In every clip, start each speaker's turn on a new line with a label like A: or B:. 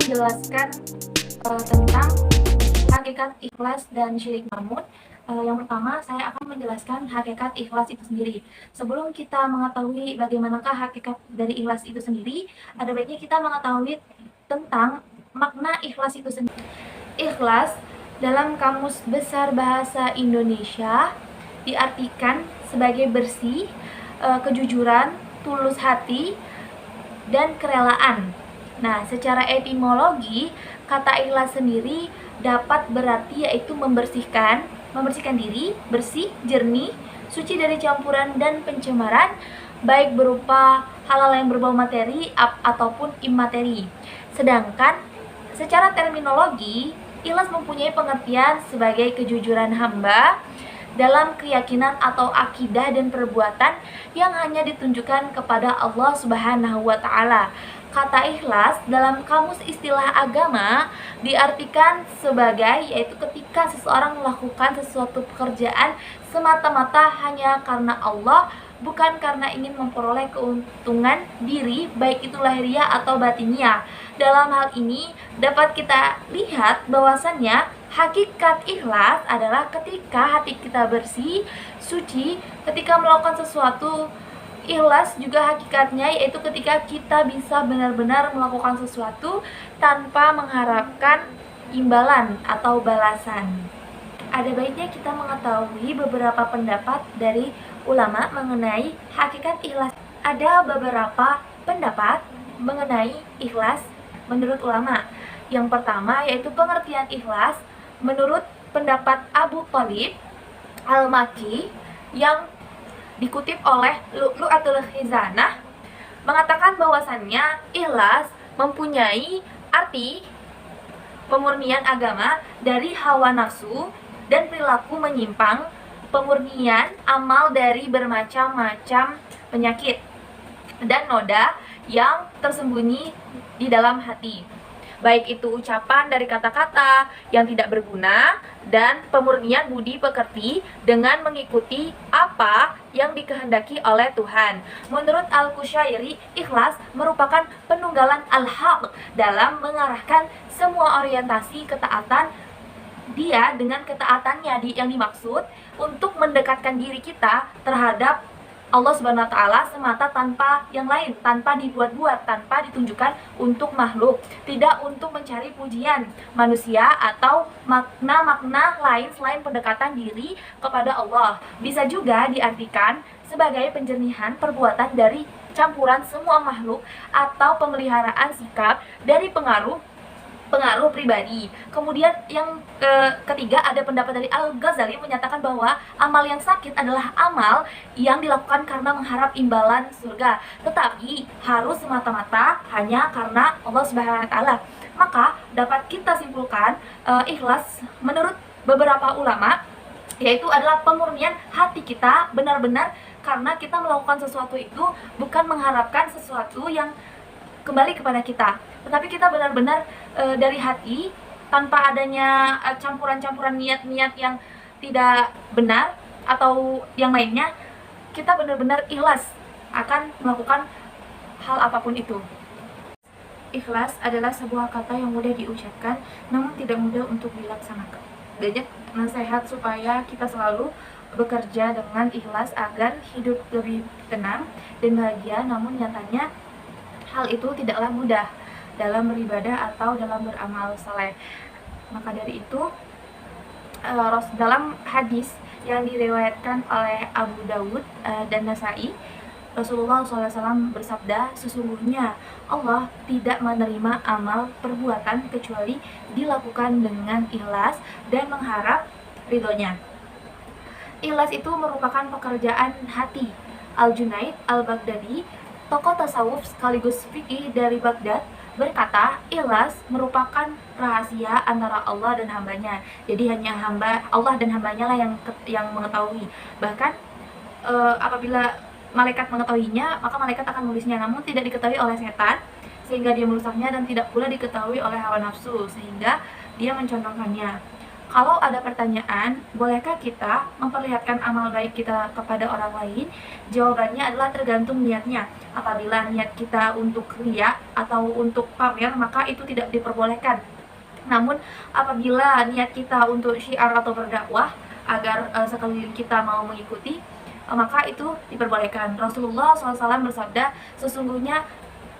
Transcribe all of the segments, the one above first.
A: menjelaskan tentang hakikat ikhlas dan syirik mamut. Yang pertama, saya akan menjelaskan hakikat ikhlas itu sendiri. Sebelum kita mengetahui bagaimanakah hakikat dari ikhlas itu sendiri, ada baiknya kita mengetahui tentang makna ikhlas itu sendiri. Ikhlas dalam Kamus Besar Bahasa Indonesia diartikan sebagai bersih, kejujuran, tulus hati, dan kerelaan. Nah, secara etimologi, kata ikhlas sendiri dapat berarti yaitu membersihkan diri, bersih, jernih, suci dari campuran dan pencemaran, baik berupa hal-hal yang berbau materi ataupun imateri. Sedangkan secara terminologi, ikhlas mempunyai pengertian sebagai kejujuran hamba dalam keyakinan atau akidah dan perbuatan yang hanya ditunjukkan kepada Allah Subhanahu wa Ta'ala. Kata ikhlas dalam kamus istilah agama diartikan sebagai yaitu ketika seseorang melakukan sesuatu pekerjaan semata-mata hanya karena Allah, bukan karena ingin memperoleh keuntungan diri, baik itu lahiriah atau batiniah. Dalam hal ini dapat kita lihat bahwasannya hakikat ikhlas adalah ketika hati kita bersih, suci, ketika melakukan sesuatu. Ikhlas juga hakikatnya yaitu ketika kita bisa benar-benar melakukan sesuatu tanpa mengharapkan imbalan atau balasan. Ada baiknya kita mengetahui beberapa pendapat dari ulama mengenai hakikat ikhlas. Ada beberapa pendapat mengenai ikhlas menurut ulama. Yang pertama yaitu pengertian ikhlas menurut pendapat Abu Thalib Al-Makki yang dikutip oleh Lu'lu'atul Khizanah, mengatakan bahwasannya ikhlas mempunyai arti pemurnian agama dari hawa nafsu dan perilaku menyimpang, pemurnian amal dari bermacam-macam penyakit dan noda yang tersembunyi di dalam hati, baik itu ucapan dari kata-kata yang tidak berguna dan pemurnian budi pekerti dengan mengikuti apa yang dikehendaki oleh Tuhan. Menurut Al-Qushairi, ikhlas merupakan penunggalan al-haq dalam mengarahkan semua orientasi ketaatan dia dengan ketaatannya yang dimaksud untuk mendekatkan diri kita terhadap Allah Subhanahu wa Ta'ala semata tanpa yang lain, tanpa dibuat-buat, tanpa ditunjukkan untuk makhluk, tidak untuk mencari pujian manusia atau makna-makna lain selain pendekatan diri kepada Allah. Bisa juga diartikan sebagai penjernihan perbuatan dari campuran semua makhluk atau pemeliharaan sikap dari pengaruh pribadi. Kemudian yang ketiga ada pendapat dari Al-Ghazali menyatakan bahwa amal yang sakit adalah amal yang dilakukan karena mengharap imbalan surga, tetapi harus semata-mata hanya karena Allah Subhanahu wa Ta'ala. Maka dapat kita simpulkan ikhlas menurut beberapa ulama yaitu adalah pemurnian hati kita benar-benar karena kita melakukan sesuatu itu bukan mengharapkan sesuatu yang kembali kepada kita, tetapi kita benar-benar dari hati tanpa adanya campuran-campuran niat-niat yang tidak benar atau yang lainnya. Kita benar-benar ikhlas akan melakukan hal apapun itu. Ikhlas adalah sebuah kata yang mudah diucapkan namun tidak mudah untuk dilaksanakan. Banyak nasihat supaya kita selalu bekerja dengan ikhlas agar hidup lebih tenang dan bahagia, namun nyatanya hal itu tidaklah mudah dalam beribadah atau dalam beramal saleh. Maka dari itu, dalam hadis yang diriwayatkan oleh Abu Dawud dan Nasai, Rasulullah SAW bersabda, sesungguhnya Allah tidak menerima amal perbuatan kecuali dilakukan dengan ikhlas dan mengharap ridhonya. Ikhlas itu merupakan pekerjaan hati. Al-Junaid Al-Baghdadi, tokoh tasawuf sekaligus fikih dari Baghdad, berkata, ikhlas merupakan rahasia antara Allah dan hambanya. Jadi hanya Allah dan hambanya lah yang mengetahui. Bahkan apabila malaikat mengetahuinya, maka malaikat akan menulisnya, namun tidak diketahui oleh setan sehingga dia merusaknya, dan tidak pula diketahui oleh hawa nafsu sehingga dia mencondongkannya. Kalau ada pertanyaan, bolehkah kita memperlihatkan amal baik kita kepada orang lain? Jawabannya adalah tergantung niatnya. Apabila niat kita untuk riya atau untuk pamer, maka itu tidak diperbolehkan. Namun apabila niat kita untuk syiar atau berdakwah agar sekeliling kita mau mengikuti, maka itu diperbolehkan. Rasulullah SAW bersabda, sesungguhnya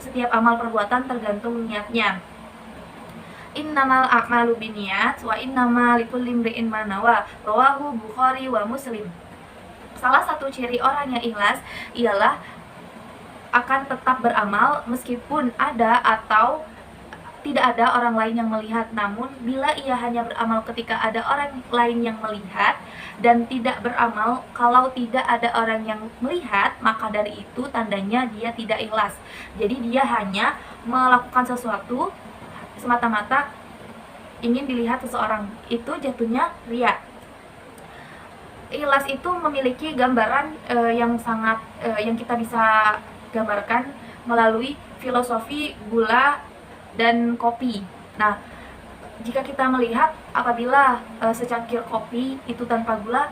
A: setiap amal perbuatan tergantung niatnya. Innamal a'malu binniyat wa innamal likulli imri'in ma nawa. Rawahu Bukhari wa Muslim. Salah satu ciri orang yang ikhlas ialah akan tetap beramal meskipun ada atau tidak ada orang lain yang melihat. Namun bila ia hanya beramal ketika ada orang lain yang melihat dan tidak beramal kalau tidak ada orang yang melihat, maka dari itu tandanya dia tidak ikhlas. Jadi dia hanya melakukan sesuatu semata-mata ingin dilihat seseorang, itu jatuhnya riya. Ikhlas itu memiliki gambaran yang sangat yang kita bisa gambarkan melalui filosofi gula dan kopi. Nah, jika kita melihat apabila secangkir kopi itu tanpa gula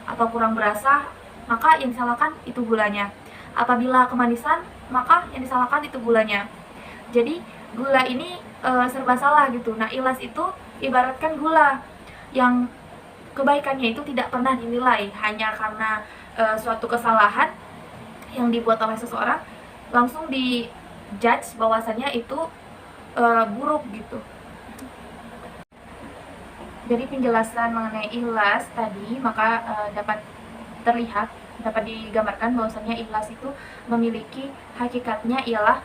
A: atau kurang berasa, maka yang disalahkan itu gulanya. Apabila kemanisan, maka yang disalahkan itu gulanya. Jadi gula ini serba salah gitu. Nah, ikhlas itu ibaratkan gula yang kebaikannya itu tidak pernah dinilai hanya karena suatu kesalahan yang dibuat oleh seseorang langsung di-judge bahwasannya itu buruk gitu. Dari penjelasan mengenai ikhlas tadi, maka dapat digambarkan bahwasannya ikhlas itu memiliki hakikatnya ialah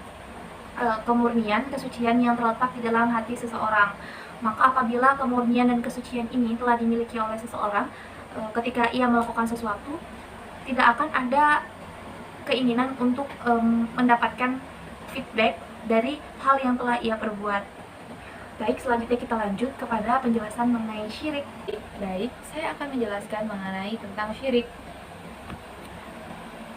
A: kemurnian, kesucian yang terletak di dalam hati seseorang. Maka apabila kemurnian dan kesucian ini telah dimiliki oleh seseorang, ketika ia melakukan sesuatu, tidak akan ada keinginan untuk mendapatkan feedback dari hal yang telah ia perbuat. Baik, selanjutnya kita lanjut kepada penjelasan mengenai syirik. Baik, saya akan menjelaskan mengenai tentang syirik.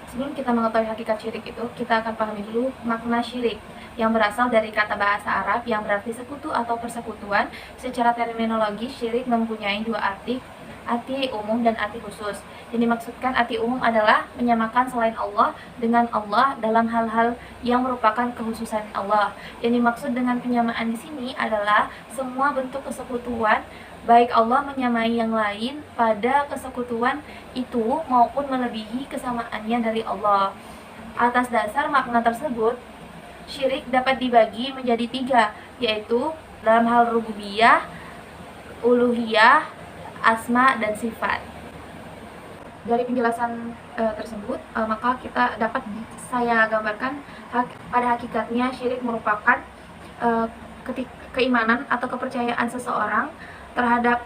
A: Sebelum kita mengetahui hakikat syirik itu, kita akan pahami dulu makna syirik yang berasal dari kata bahasa Arab yang berarti sekutu atau persekutuan. Secara terminologi, syirik mempunyai dua arti umum dan arti khusus. Yang dimaksudkan arti umum adalah menyamakan selain Allah dengan Allah dalam hal-hal yang merupakan kekhususan Allah. Yang dimaksud dengan penyamaan di sini adalah semua bentuk kesekutuan, baik Allah menyamai yang lain pada kesekutuan itu maupun melebihi kesamaannya dari Allah. Atas dasar makna tersebut, syirik dapat dibagi menjadi tiga, yaitu dalam hal rububiyah, uluhiyah, asma, dan sifat. Dari penjelasan tersebut, maka kita dapat saya gambarkan pada hakikatnya syirik merupakan keimanan atau kepercayaan seseorang terhadap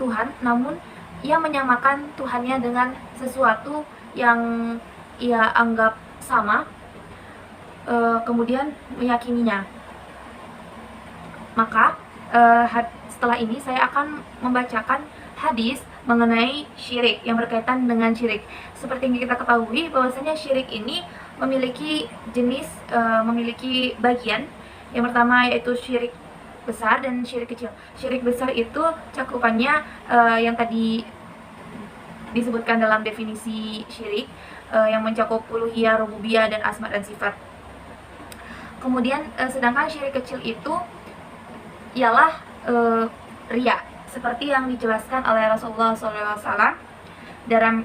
A: Tuhan, namun ia menyamakan Tuhannya dengan sesuatu yang ia anggap sama, kemudian meyakininya. Maka setelah ini saya akan membacakan hadis mengenai syirik yang berkaitan dengan syirik. Seperti yang kita ketahui bahwasanya syirik ini memiliki jenis, memiliki bagian. Yang pertama yaitu syirik besar dan syirik kecil. Syirik besar itu cakupannya yang tadi disebutkan dalam definisi syirik, yang mencakup uluhiyah, rububiyah, dan asma dan sifat. Kemudian sedangkan syirik kecil itu ialah riya, seperti yang dijelaskan oleh Rasulullah SAW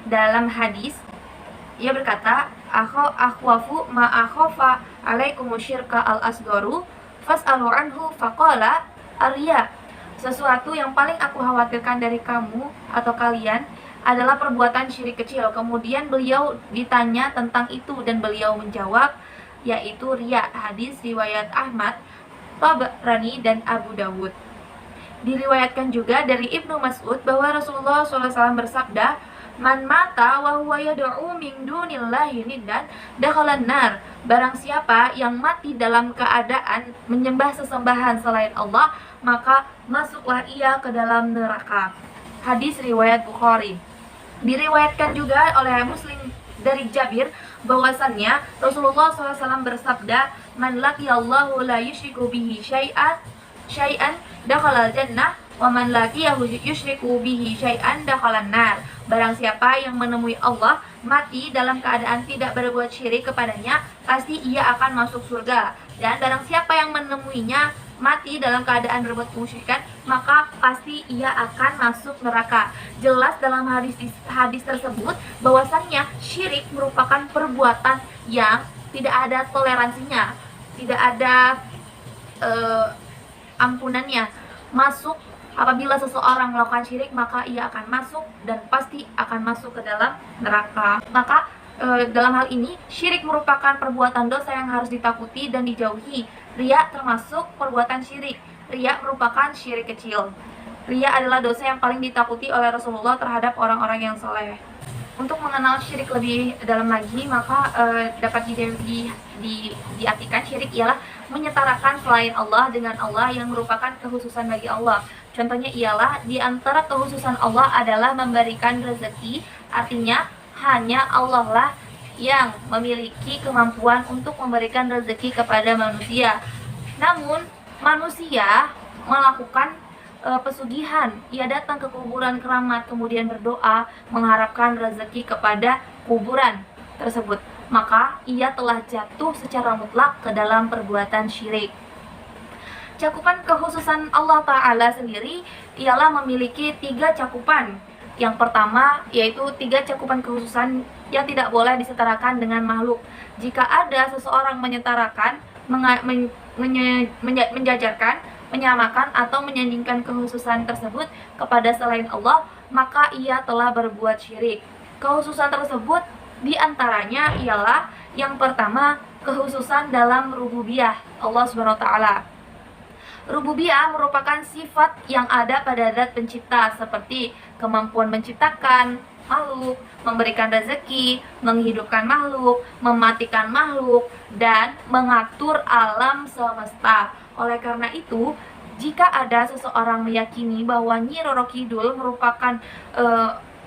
A: dalam hadis. Ia berkata, akhwafu ma akhafa alaikum syirka al-asgaru fas'alu anhu faqala ar-riya. Sesuatu yang paling aku khawatirkan dari kamu atau kalian adalah perbuatan syirik kecil. Kemudian beliau ditanya tentang itu dan beliau menjawab, yaitu riya. Hadis riwayat Ahmad, Tabrani, dan Abu Dawud. Diriwayatkan juga dari Ibnu Mas'ud bahwa Rasulullah SAW bersabda, man mata wa huwa yad'u min dunillahi niddan dakhalan nar. Barang siapa yang mati dalam keadaan menyembah sesembahan selain Allah, maka masuklah ia ke dalam neraka. Hadis riwayat Bukhari. Diriwayatkan juga oleh Muslim dari Jabir bahwasannya Rasulullah SAW bersabda, man laqiyallahu la yusyriku bihi syai'an dakhalal jannah Wa man laqiyahu yusyriku bihi syai'an dakhalan nar. Barang siapa yang menemui Allah mati dalam keadaan tidak berbuat syirik kepadanya, pasti ia akan masuk surga. Dan barang siapa yang menemuinya mati dalam keadaan berbuat kemusyrikan, maka pasti ia akan masuk neraka. Jelas dalam hadis tersebut bahwasannya syirik merupakan perbuatan yang tidak ada toleransinya, tidak ada ampunannya. Masuk apabila seseorang melakukan syirik, maka ia akan masuk dan pasti akan masuk ke dalam neraka. Maka dalam hal ini syirik merupakan perbuatan dosa yang harus ditakuti dan dijauhi. Riya termasuk perbuatan syirik. Riya merupakan syirik kecil. Riya adalah dosa yang paling ditakuti oleh Rasulullah terhadap orang-orang yang soleh. Untuk mengenal syirik lebih dalam lagi, maka dapat diartikan syirik ialah menyetarakan selain Allah dengan Allah yang merupakan kekhususan bagi Allah. Contohnya ialah di antara kekhususan Allah adalah memberikan rezeki, artinya hanya Allah lah yang memiliki kemampuan untuk memberikan rezeki kepada manusia. Namun manusia melakukan pesugihan, ia datang ke kuburan keramat kemudian berdoa mengharapkan rezeki kepada kuburan tersebut, maka ia telah jatuh secara mutlak ke dalam perbuatan syirik. Cakupan kekhususan Allah Ta'ala sendiri ialah memiliki 3 cakupan. Yang pertama yaitu 3 cakupan kekhususan yang tidak boleh disetarakan dengan makhluk. Jika ada seseorang menyetarakan, menjajarkan, menyamakan atau menyandingkan kekhususan tersebut kepada selain Allah, maka ia telah berbuat syirik. Kekhususan tersebut diantaranya ialah yang pertama, kekhususan dalam rububiyah Allah Subhanahu wa Ta'ala. Rububiyah merupakan sifat yang ada pada zat pencipta, seperti kemampuan menciptakan makhluk, memberikan rezeki, menghidupkan makhluk, mematikan makhluk, dan mengatur alam semesta. Oleh karena itu, jika ada seseorang meyakini bahwa Nyi Roro Kidul merupakan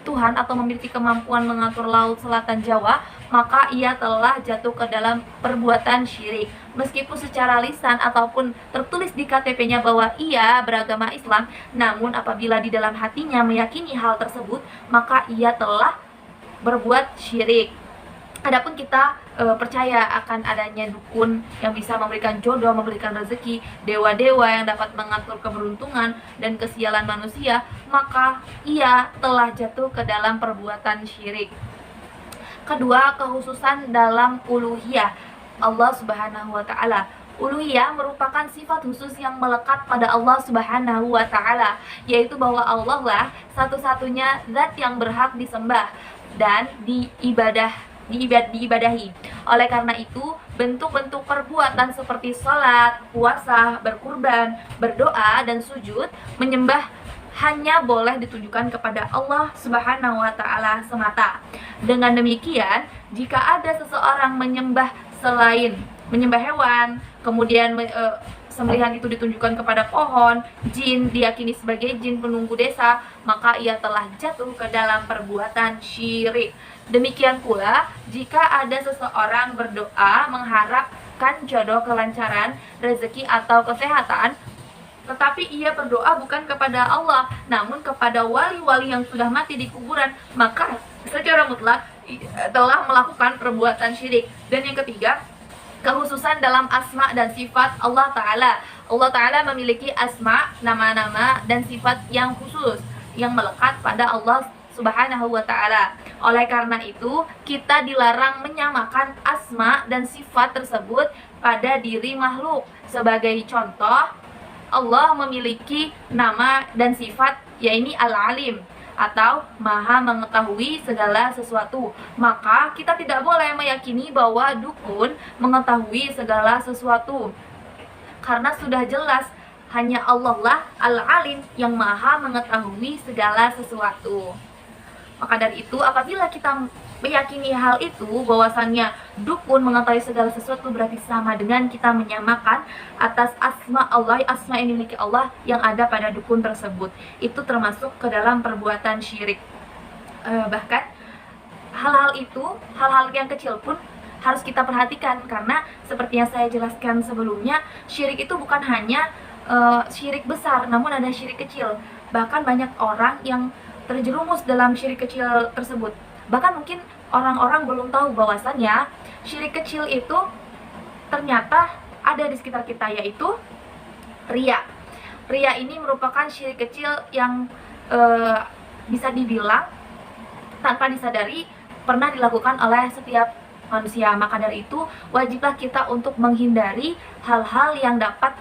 A: Tuhan atau memiliki kemampuan mengatur laut selatan Jawa, maka ia telah jatuh ke dalam perbuatan syirik. Meskipun secara lisan ataupun tertulis di KTP-nya bahwa ia beragama Islam, namun apabila di dalam hatinya meyakini hal tersebut, maka ia telah berbuat syirik. Adapun kita percaya akan adanya dukun yang bisa memberikan jodoh, memberikan rezeki, dewa-dewa yang dapat mengatur keberuntungan dan kesialan manusia, maka ia telah jatuh ke dalam perbuatan syirik. Kedua, kekhususan dalam uluhiyah Allah Subhanahu wa Ta'ala. Uluhiyah merupakan sifat khusus yang melekat pada Allah Subhanahu wa Ta'ala, yaitu bahwa Allah lah satu-satunya zat yang berhak disembah dan diibadahi. Oleh karena itu, bentuk-bentuk perbuatan seperti salat, puasa, berkurban, berdoa, dan sujud, menyembah hanya boleh ditujukan kepada Allah Subhanahu wa Ta'ala semata. Dengan demikian, jika ada seseorang menyembah hewan, kemudian sembelihan itu ditunjukkan kepada pohon, jin, diyakini sebagai jin penunggu desa, maka ia telah jatuh ke dalam perbuatan syirik. Demikian pula, jika ada seseorang berdoa mengharapkan jodoh, kelancaran, rezeki, atau kesehatan, tetapi ia berdoa bukan kepada Allah, namun kepada wali-wali yang sudah mati di kuburan, maka secara mutlak telah melakukan perbuatan syirik. Dan yang ketiga, kekhususan dalam asma dan sifat Allah Ta'ala. Allah Ta'ala memiliki asma, nama-nama, dan sifat yang khusus yang melekat pada Allah Subhanahu wa Ta'ala. Oleh karena itu, kita dilarang menyamakan asma dan sifat tersebut pada diri makhluk. Sebagai contoh, Allah memiliki nama dan sifat yaitu Al-Alim atau Maha mengetahui segala sesuatu. Maka kita tidak boleh meyakini bahwa dukun mengetahui segala sesuatu, karena sudah jelas hanya Allah lah Al-Alim yang Maha mengetahui segala sesuatu. Maka dari itu, apabila kita meyakini hal itu, bahwasannya dukun mengetahui segala sesuatu, berarti sama dengan kita menyamakan atas asma Allah, asma yang dimiliki Allah yang ada pada dukun tersebut. Itu termasuk ke dalam perbuatan syirik. Bahkan hal-hal itu, hal-hal yang kecil pun harus kita perhatikan, karena seperti yang saya jelaskan sebelumnya, syirik itu bukan hanya syirik besar, namun ada syirik kecil. Bahkan banyak orang yang terjerumus dalam syirik kecil tersebut. Bahkan mungkin orang-orang belum tahu bahwasannya syirik kecil itu ternyata ada di sekitar kita, yaitu ria. Ria ini merupakan syirik kecil yang bisa dibilang tanpa disadari pernah dilakukan oleh setiap manusia. Maka dari itu wajiblah kita untuk menghindari hal-hal yang dapat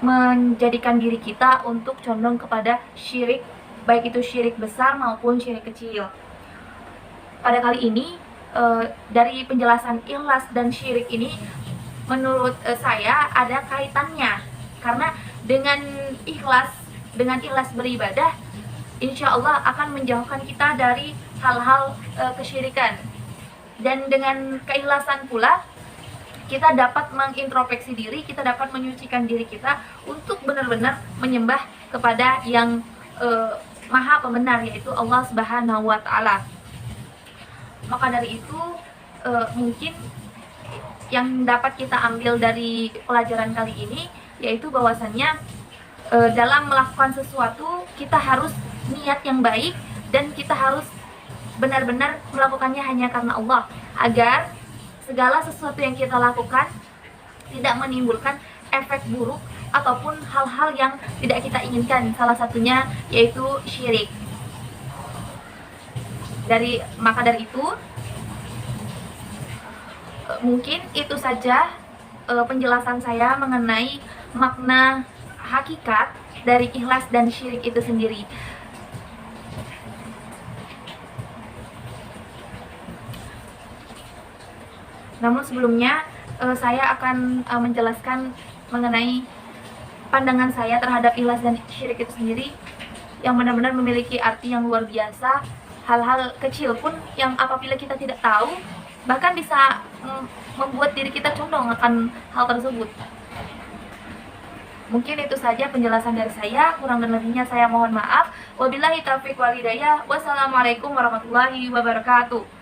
A: menjadikan diri kita untuk condong kepada syirik, baik itu syirik besar maupun syirik kecil. Pada kali ini dari penjelasan ikhlas dan syirik ini menurut saya ada kaitannya, karena dengan ikhlas beribadah, insya Allah akan menjauhkan kita dari hal-hal kesyirikan. Dan dengan keikhlasan pula kita dapat mengintrospeksi diri, kita dapat menyucikan diri kita untuk benar-benar menyembah kepada yang maha pembenar, yaitu Allah Subhanahu wa Ta'ala. Maka dari itu mungkin yang dapat kita ambil dari pelajaran kali ini, yaitu bahwasannya dalam melakukan sesuatu kita harus niat yang baik, dan kita harus benar-benar melakukannya hanya karena Allah, agar segala sesuatu yang kita lakukan tidak menimbulkan efek buruk ataupun hal-hal yang tidak kita inginkan, salah satunya yaitu syirik. Maka dari itu mungkin itu saja penjelasan saya mengenai makna hakikat dari ikhlas dan syirik itu sendiri. Namun sebelumnya saya akan menjelaskan mengenai pandangan saya terhadap ikhlas dan syirik itu sendiri, yang benar-benar memiliki arti yang luar biasa. Hal-hal kecil pun yang apabila kita tidak tahu, bahkan bisa membuat diri kita condong akan hal tersebut. Mungkin itu saja penjelasan dari saya, kurang dan lebihnya saya mohon maaf. Wabillahi taufiq wal hidayah. Wassalamualaikum warahmatullahi wabarakatuh.